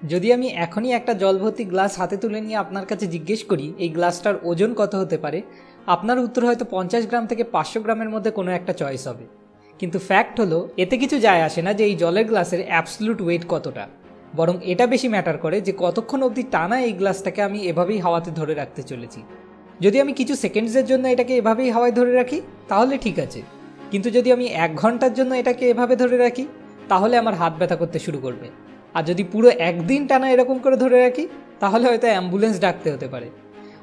যদি আমি এখনই একটা জল ভর্তি গ্লাস হাতে তুলে নিয়ে আপনার কাছে জিজ্ঞেস করি এই গ্লাসটার ওজন কত হতে পারে, আপনার উত্তর হয়তো 50 গ্রাম থেকে 500 গ্রামের মধ্যে কোনো একটা চয়েস হবে। কিন্তু ফ্যাক্ট হলো এতে কিছু যায় আসে না যে এই জলের গ্লাসের অ্যাবসলিউট ওয়েট কতটা, বরং এটা বেশি ম্যাটার করে যে কতক্ষণ অবধি টানা এই গ্লাসটাকে আমি এভাবেই হাওয়াতে ধরে রাখতে চলেছি। যদি আমি কিছু সেকেন্ডসের জন্য এটাকে এভাবেই হাওয়ায় ধরে রাখি তাহলে ঠিক আছে, কিন্তু যদি আমি 1 ঘন্টার জন্য এটাকে এভাবে ধরে রাখি তাহলে আমার হাত ব্যথা করতে শুরু করবে। আর যদি পুরো একদিন টানা এরকম করে ধরে রাখি তাহলে হয়তো অ্যাম্বুলেন্স ডাকতে হতে পারে।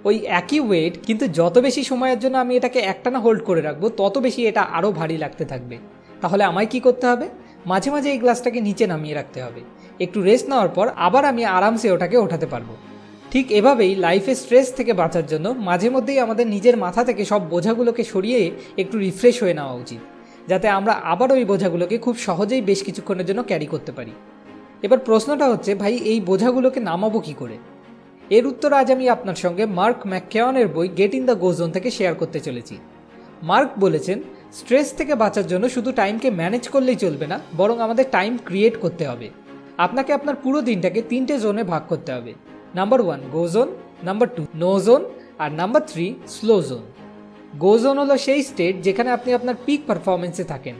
ওই একই ওয়েট, কিন্তু যত বেশি সময়ের জন্য আমি এটাকে একটানা হোল্ড করে রাখবো তত বেশি এটা আরও ভারী লাগতে থাকবে। তাহলে আমায় কি করতে হবে? মাঝে মাঝে এই গ্লাসটাকে নিচে নামিয়ে রাখতে হবে। একটু রেস্ট নেওয়ার পর আবার আমি আরামসে ওটাকে ওঠাতে পারবো। ঠিক এভাবেই লাইফে স্ট্রেস থেকে বাঁচার জন্য মাঝে মধ্যেই আমাদের নিজের মাথা থেকে সব বোঝাগুলোকে সরিয়ে একটু রিফ্রেশ হয়ে নেওয়া উচিত, যাতে আমরা আবার ওই বোঝাগুলোকে খুব সহজেই বেশ কিছুক্ষণের জন্য ক্যারি করতে পারি। এবার প্রশ্নটা হচ্ছে, ভাই এই বোঝাগুলোকে নামাবো কী করে? এর উত্তর আজ আমি আপনার সঙ্গে মার্ক ম্যাককেওয়ানের বই get in the go zone থেকে শেয়ার করতে চলেছি। মার্ক বলেছেন, স্ট্রেস থেকে বাঁচার জন্য শুধু টাইমকে ম্যানেজ করলেই চলবে না, বরং আমাদের টাইম ক্রিয়েট করতে হবে। আপনাকে আপনার পুরো দিনটাকে 3টে জোনে ভাগ করতে হবে। নাম্বার 1 গো জোন, নাম্বার 2 নো জোন, আর নাম্বার 3 স্লো জোন। গো জোন হলো সেই স্টেট যেখানে আপনি আপনার পিক পারফরমেন্সে থাকেন।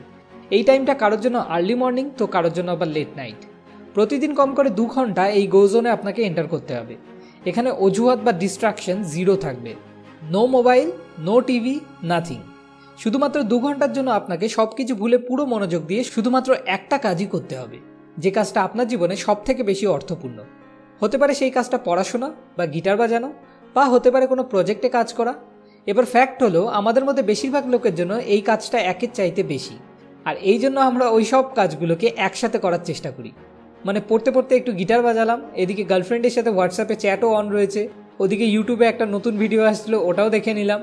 এই টাইমটা কারোর জন্য আর্লি মর্নিং, তো কারোর জন্য আবার লেট নাইট। প্রতিদিন কম করে 2 ঘন্টা এই গো জোনে আপনাকে এন্টার করতে হবে। এখানে অজুহাত বা ডিস্ট্রাকশন জিরো থাকবে। No mobile, no TV, nothing. শুধুমাত্র 2 ঘন্টার জন্য আপনাকে সব কিছু ভুলে পুরো মনোযোগ দিয়ে শুধুমাত্র একটা কাজই করতে হবে, যে কাজটা আপনার জীবনে সব থেকে বেশি অর্থপূর্ণ। হতে পারে সেই কাজটা পড়াশোনা বা গিটার বাজানো, বা হতে পারে কোনো প্রজেক্টে কাজ করা। এবার ফ্যাক্ট হলো আমাদের মধ্যে বেশিরভাগ লোকের জন্য এই কাজটা একের চাইতে বেশি, আর এই জন্য আমরা ওই সব কাজগুলোকে একসাথে করার চেষ্টা করি। মানে পড়তে পড়তে একটু গিটার বাজালাম, এদিকে গার্লফ্রেন্ডের সাথে হোয়াটসঅ্যাপে চ্যাটও অন রয়েছে, ওদিকে ইউটিউবে একটা নতুন ভিডিও আসছিলো ওটাও দেখে নিলাম।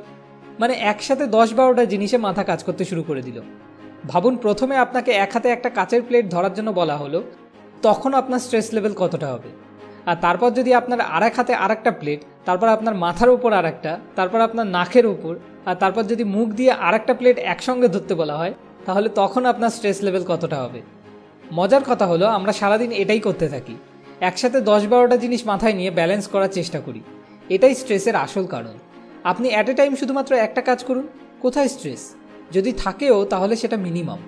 মানে একসাথে 10-12টা জিনিসে মাথা কাজ করতে শুরু করে দিল। ভাবুন, প্রথমে আপনাকে এক হাতে একটা কাচের প্লেট ধরার জন্য বলা হলো, তখন আপনার স্ট্রেস লেভেল কতটা হবে? আর তারপর যদি আপনার আরেক হাতে আরেকটা প্লেট, তারপর আপনার মাথার উপর আরেকটা, তারপর আপনার নাকের উপর, আর তারপর যদি মুখ দিয়ে আরেকটা প্লেট একসঙ্গে ধরতে বলা হয়, তাহলে তখন আপনার স্ট্রেস লেভেল কতটা হবে? মজার কথা হলো আমরা সারাদিন এটাই করতে থাকি, একসাথে 10-12টা জিনিস মাথায় নিয়ে ব্যালেন্স করার চেষ্টা করি। এটাই স্ট্রেসের আসল কারণ। আপনি অ্যাট এ টাইম শুধুমাত্র একটা কাজ করুন, কোথায় স্ট্রেস? যদি থাকেও তাহলে সেটা মিনিমাম।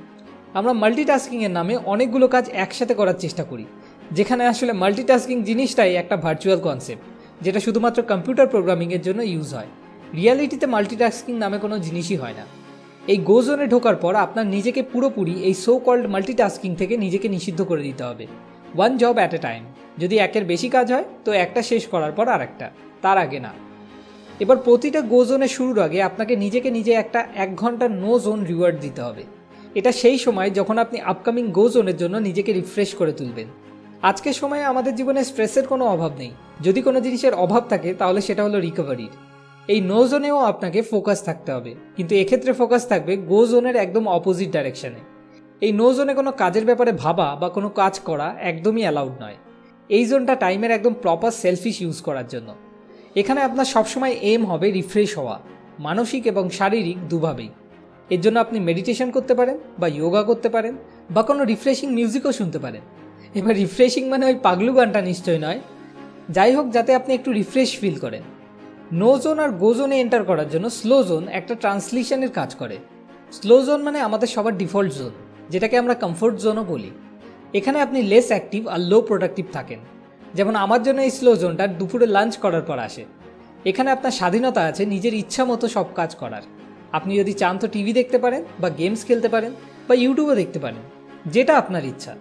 আমরা মাল্টিটাস্কিংয়ের নামে অনেকগুলো কাজ একসাথে করার চেষ্টা করি, যেখানে আসলে মাল্টিটাস্কিং জিনিসটাই একটা ভার্চুয়াল কনসেপ্ট, যেটা শুধুমাত্র কম্পিউটার প্রোগ্রামিংয়ের জন্য ইউজ হয়। রিয়ালিটিতে মাল্টিটাস্কিং নামে কোনো জিনিসই হয় না। এই গো জোনে ঢোকার পর আপনার নিজেকে পুরোপুরি এই সো কল্ড মাল্টিটাস্কিং থেকে নিজেকে নিষিদ্ধ করে দিতে হবে। 1 জব অ্যাট এ টাইম। যদি একের বেশি কাজ হয় তো একটা শেষ করার পর আরেকটা, তার আগে না। এবার প্রতিটা গো জোনের শুরুর আগে আপনাকে নিজেকে নিজে একটা 1 ঘন্টার নো জোন রিওয়ার্ড দিতে হবে। এটা সেই সময় যখন আপনি আপকামিং গো জোনের জন্য নিজেকে রিফ্রেশ করে তুলবেন। আজকের সময়ে আমাদের জীবনে স্ট্রেসের কোনো অভাব নেই। যদি কোনো জিনিসের অভাব থাকে তাহলে সেটা হলো রিকভারির। এই নো জোনেও আপনাকে ফোকাস থাকতে হবে, কিন্তু এক্ষেত্রে ফোকাস থাকবে গো জোনের একদম অপোজিট ডাইরেকশনে। এই নো জোনে কোনো কাজের ব্যাপারে ভাবা বা কোনো কাজ করা একদমই অ্যালাউড নয়। এই জোনটা টাইমের একদম প্রপার সেলফিশ ইউজ করার জন্য। এখানে আপনার সবসময় এম হবে রিফ্রেশ হওয়া, মানসিক এবং শারীরিক দুভাবেই। এর জন্য আপনি মেডিটেশন করতে পারেন, বা যোগা করতে পারেন, বা কোনো রিফ্রেশিং মিউজিকও শুনতে পারেন। এবার রিফ্রেশিং মানে ওই পাগলু গানটা নিশ্চয় নয়। যাই হোক, যাতে আপনি একটু রিফ্রেশ ফিল করেন। নো জোন আর গো জোনে এন্টার করার জন্য স্লো জোন একটা ট্রান্সলেশনের কাজ করে। স্লো জোন মানে আমাদের সবার ডিফল্ট জোন, যেটাকে আমরা কমফোর্ট জোনও বলি। এখানে আপনি লেস অ্যাক্টিভ আর লো প্রোডাক্টিভ থাকেন। যেমন আমার জন্য এই স্লো জোনটা দুপুরে লাঞ্চ করার পর আসে। এখানে আপনার স্বাধীনতা আছে নিজের ইচ্ছা মতো সব কাজ করার। আপনি যদি চান তো টিভি দেখতে পারেন, বা গেমস খেলতে পারেন, বা ইউটিউবও দেখতে পারেন, যেটা আপনার ইচ্ছা।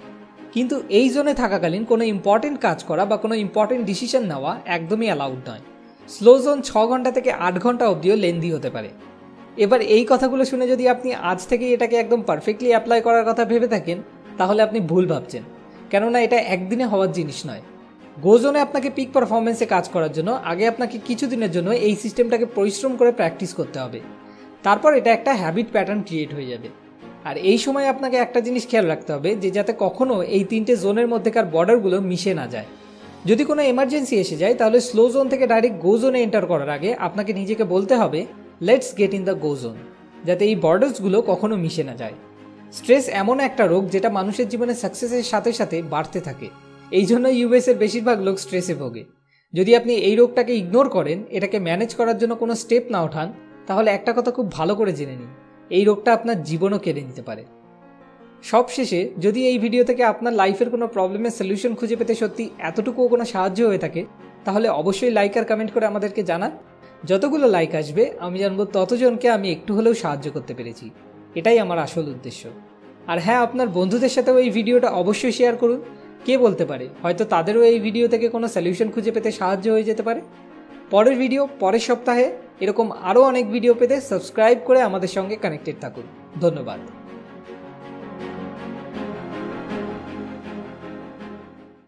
কিন্তু এই জোনে থাকাকালীন কোনো ইম্পর্টেন্ট কাজ করা বা কোনো ইম্পর্টেন্ট ডিসিশন নেওয়া একদমই অ্যালাউড নয়। স্লো জোন 6 ঘন্টা থেকে 8 ঘন্টা অবধিও লেন্দি হতে পারে। এবার এই কথাগুলো শুনে যদি আপনি আজ থেকেই এটাকে একদম পারফেক্টলি অ্যাপ্লাই করার কথা ভেবে থাকেন, তাহলে আপনি ভুল ভাবছেন। কেননা এটা একদিনে হওয়ার জিনিস নয়। গো জোনে আপনাকে পিক পারফরমেন্সে কাজ করার জন্য আগে আপনাকে কিছুদিনের জন্য এই সিস্টেমটাকে পরিশ্রম করে প্র্যাকটিস করতে হবে। তারপর এটা একটা হ্যাবিট প্যাটার্ন ক্রিয়েট হয়ে যাবে। আর এই সময় আপনাকে একটা জিনিস খেয়াল রাখতে হবে, যে যাতে কখনো এই 3টে জোনের মধ্যেকার বর্ডারগুলো মিশে না যায়। যদি কোনো এমার্জেন্সি এসে যায় তাহলে স্লো জোন থেকে ডাইরেক্ট গো জোনে এন্টার করার আগে আপনাকে নিজেকে বলতে হবে, let's get in the go zone, যাতে এই বর্ডার্সগুলো কখনো মিশে না যায়। স্ট্রেস এমন একটা রোগ যেটা মানুষের জীবনে সাকসেসের সাথে সাথে বাড়তে থাকে। এই জন্য ইউএসের বেশিরভাগ লোক স্ট্রেসে ভোগে। যদি আপনি এই রোগটাকে ইগনোর করেন, এটাকে ম্যানেজ করার জন্য কোনো স্টেপ না ওঠান, তাহলে একটা কথা খুব ভালো করে জেনে নিন, এই রোগটা আপনার জীবনও কেড়ে নিতে পারে। সবশেষে, যদি এই ভিডিও থেকে আপনার লাইফের কোনো প্রবলেমের সলিউশন খুঁজে পেতে সত্যি এতটুকুও কোনো সাহায্য হয়ে থাকে, তাহলে অবশ্যই লাইক আর কমেন্ট করে আমাদেরকে জানান। যতগুলো লাইক আসবে আমি জানবো ততজনকে আমি একটু হলেও সাহায্য করতে পেরেছি। এটাই আমার আসল উদ্দেশ্য। আর হ্যাঁ, আপনার বন্ধুদের সাথেও এই ভিডিওটা অবশ্যই শেয়ার করুন। কে বলতে পারে, হয়তো তাদেরও এই ভিডিও থেকে কোনো সলিউশন খুঁজে পেতে সাহায্য হয়ে যেতে পারে। পরের ভিডিও পরের সপ্তাহে, এরকম আরও অনেক ভিডিও পেতে সাবস্ক্রাইব করে আমাদের সঙ্গে কানেক্টেড থাকুন। ধন্যবাদ।